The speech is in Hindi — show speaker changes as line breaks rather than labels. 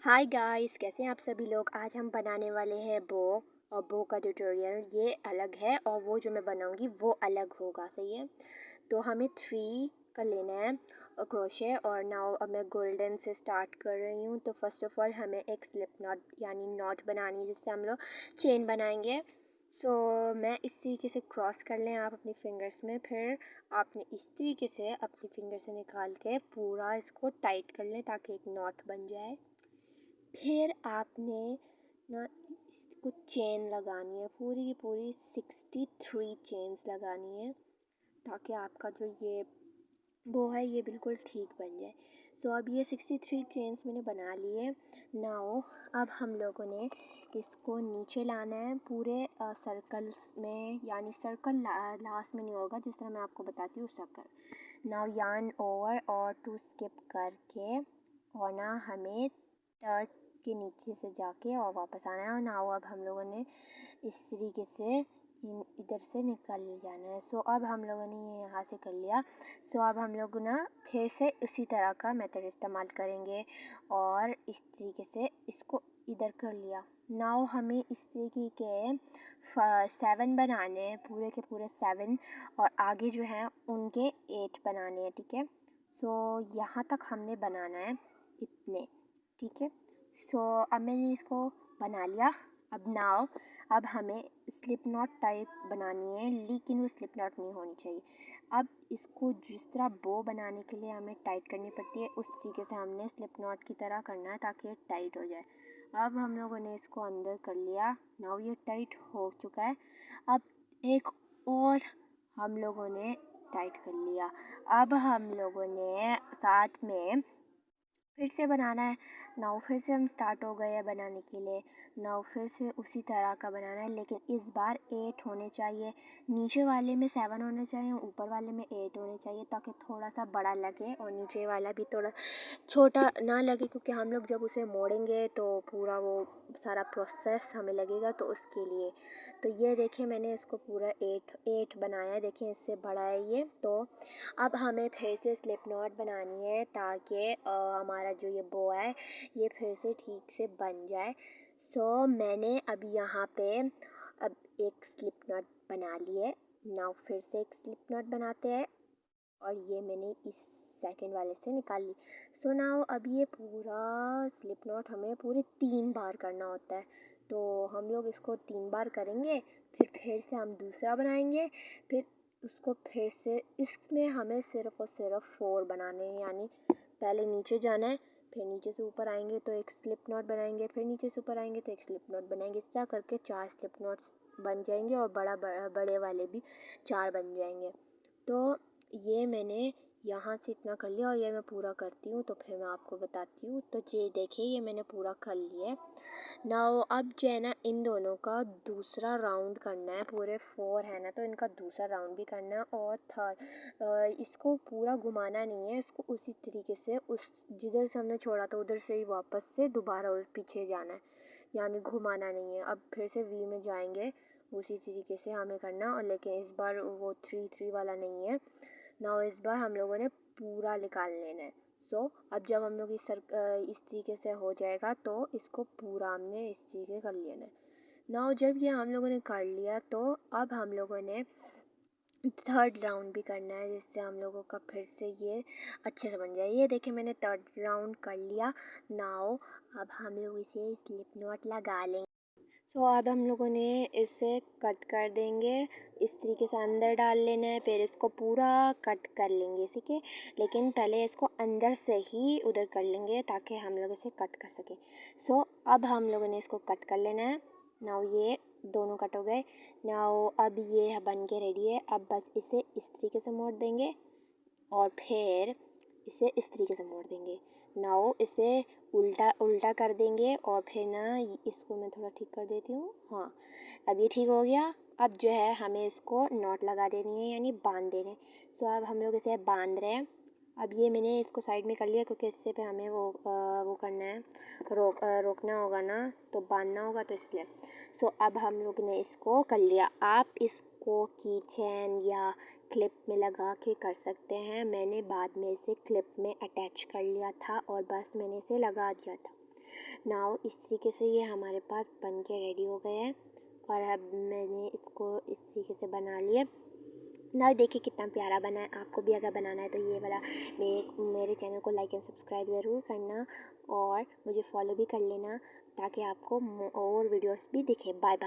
हाय गाइस, कैसे हैं आप सभी लोग। आज हम बनाने वाले हैं बो। और बो का ट्यूटोरियल ये अलग है और वो जो मैं बनाऊंगी वो अलग होगा। सही है। तो हमें 3 का लेना है और क्रोशे। और नाउ अब मैं गोल्डन से स्टार्ट कर रही हूँ। तो फर्स्ट ऑफ ऑल हमें एक स्लिप नॉट यानी नॉट बनानी है जिससे हम लोग चेन बनाएंगे। सो मैं इस तरीके से क्रॉस कर लें आप अपनी फिंगर्स में। फिर आपने इस तरीके से अपनी फिंगर से निकाल के पूरा इसको टाइट कर लें ताकि एक नॉट बन जाए। फिर आपने ना इसको चेन लगानी है, पूरी की पूरी 63 चेन्स लगानी है ताकि आपका जो ये बो है ये बिल्कुल ठीक बन जाए। सो अब ये 63 चेन्स मैंने बना लिए। नाउ अब हम लोगों ने इसको नीचे लाना है पूरे सर्कल्स में, यानी सर्कल लास्ट में नहीं होगा, जिस तरह मैं आपको बताती हूँ सर्कल। नाउ यार्न ओवर और टू स्किप करके और ना हमें थर्ड के नीचे से जाके और वापस आना है। और नाउ अब हम लोगों ने इस तरीके से इधर से निकल जाना है। सो अब हम लोगों ने ये यहाँ से कर लिया। सो अब हम लोग ना फिर से उसी तरह का मेथड इस्तेमाल करेंगे और इस तरीके से इसको इधर कर लिया। नाउ हमें इस तरीके के 7 बनाने हैं, पूरे के पूरे 7, और आगे जो हैं उनके 8 बनाने हैं। ठीक है। सो यहाँ तक हमने बनाना है इतने। ठीक है। सो अब मैंने इसको बना लिया। अब हमें स्लिप नॉट टाइप बनानी है, लेकिन वो स्लिप नॉट नहीं होनी चाहिए। अब इसको जिस तरह बो बनाने के लिए हमें टाइट करनी पड़ती है उस तरीके से हमने स्लिप नॉट की तरह करना है ताकि ये टाइट हो जाए। अब हम लोगों ने इसको अंदर कर लिया। नाउ ये टाइट हो चुका है। अब एक और हम लोगों ने टाइट कर लिया। अब हम लोगों ने साथ में फिर से बनाना है। नाउ फिर से हम स्टार्ट हो गए हैं बनाने के लिए। नाउ फिर से उसी तरह का बनाना है, लेकिन इस बार 8 होने चाहिए। नीचे वाले में 7 होने चाहिए, ऊपर वाले में 8 होने चाहिए ताकि थोड़ा सा बड़ा लगे और नीचे वाला भी थोड़ा छोटा ना लगे, क्योंकि हम लोग जब उसे मोड़ेंगे तो पूरा वो सारा प्रोसेस हमें लगेगा, तो उसके लिए। तो ये देखिए मैंने इसको पूरा 8 बनाया है। देखिए इससे बड़ा है ये। तो अब हमें फिर से स्लिप नॉट बनानी है ताकि हमारा जो ये बो है ये फिर से ठीक से बन जाए। सो मैंने अभी यहाँ पे अब एक स्लिप नॉट बना ली है। नाउ फिर से एक स्लिप नॉट बनाते हैं और ये मैंने इस सेकंड वाले से निकाल ली। सो नाउ अब ये पूरा स्लिप नॉट हमें पूरे 3 बार करना होता है। तो हम लोग इसको 3 बार करेंगे, फिर से हम दूसरा बनाएंगे, फिर उसको फिर से इसमें हमें सिर्फ और सिर्फ 4 बनाने हैं। यानी पहले नीचे जाना है, फिर नीचे से ऊपर आएंगे तो एक स्लिप नॉट बनाएंगे, फिर नीचे से ऊपर आएंगे तो एक स्लिप नॉट बनाएंगे। इस तरह करके 4 स्लिप नॉट्स बन जाएंगे और बड़े वाले भी 4 बन जाएंगे। तो ये मैंने यहाँ से इतना कर लिया और ये मैं पूरा करती हूँ तो फिर मैं आपको बताती हूँ। तो ये देखिए ये मैंने पूरा कर लिया है। नाउ अब जो है ना इन दोनों का दूसरा राउंड करना है। पूरे 4 है ना, तो इनका दूसरा राउंड भी करना है। और थर्ड इसको पूरा घुमाना नहीं है, इसको उसी तरीके से उस जिधर से हमने छोड़ा था उधर से ही वापस से दोबारा पीछे जाना है, यानी घुमाना नहीं है। अब फिर से वी में जाएंगे, उसी तरीके से हमें करना। और लेकिन इस बार वो 3 वाला नहीं है। नाउ इस बार हम लोगों ने पूरा निकाल लेना है। सो अब जब हम लोग इस तरीके से हो जाएगा तो इसको पूरा हमने इस तरीके से कर लेना है। नाउ जब ये हम लोगों ने कर लिया तो अब हम लोगों ने थर्ड राउंड भी करना है, जिससे हम लोगों का फिर से ये अच्छे से बन जाए। ये देखिए मैंने थर्ड राउंड कर लिया। नाउ अब हम लोग इसे स्लिप नॉट लगा लेंगे। सो अब हम लोगों ने इसे कट कर देंगे, इस तरीके से अंदर डाल लेना है, फिर इसको पूरा कट कर लेंगे। ठीक है, लेकिन पहले इसको अंदर से ही उधर कर लेंगे ताकि हम लोग इसे कट कर सकें। सो अब हम लोगों ने इसको कट कर लेना है। नाउ ये दोनों कट हो गए। नाउ अब ये बन के रेडी है। अब बस इसे इस तरीके से मोड़ देंगे और फिर इसे इस तरीके से मोड़ देंगे। नाउ इसे उल्टा उल्टा कर देंगे और फिर ना इसको मैं थोड़ा ठीक कर देती हूँ। हाँ, अब ये ठीक हो गया। अब जो है हमें इसको नॉट लगा देनी है, यानी बांध देने। सो अब हम लोग इसे बांध रहे हैं। अब ये मैंने इसको साइड में कर लिया क्योंकि इससे पे हमें वो करना है, रोकना होगा ना, तो बांधना होगा, तो इसलिए। सो अब हम लोग ने इसको कर लिया। आप इसको की चेन या क्लिप में लगा के कर सकते हैं। मैंने बाद में इसे क्लिप में अटैच कर लिया था और बस मैंने इसे लगा दिया था। नाउ इस तरीके से ये हमारे पास बन के रेडी हो गए हैं और अब मैंने इसको इस तरीके से बना लिए। ना देखिए कितना प्यारा बना है। आपको भी अगर बनाना है तो ये वाला मेरे चैनल को लाइक एंड सब्सक्राइब ज़रूर करना और मुझे फॉलो भी कर लेना ताकि आपको और वीडियोस भी दिखे। Bye bye.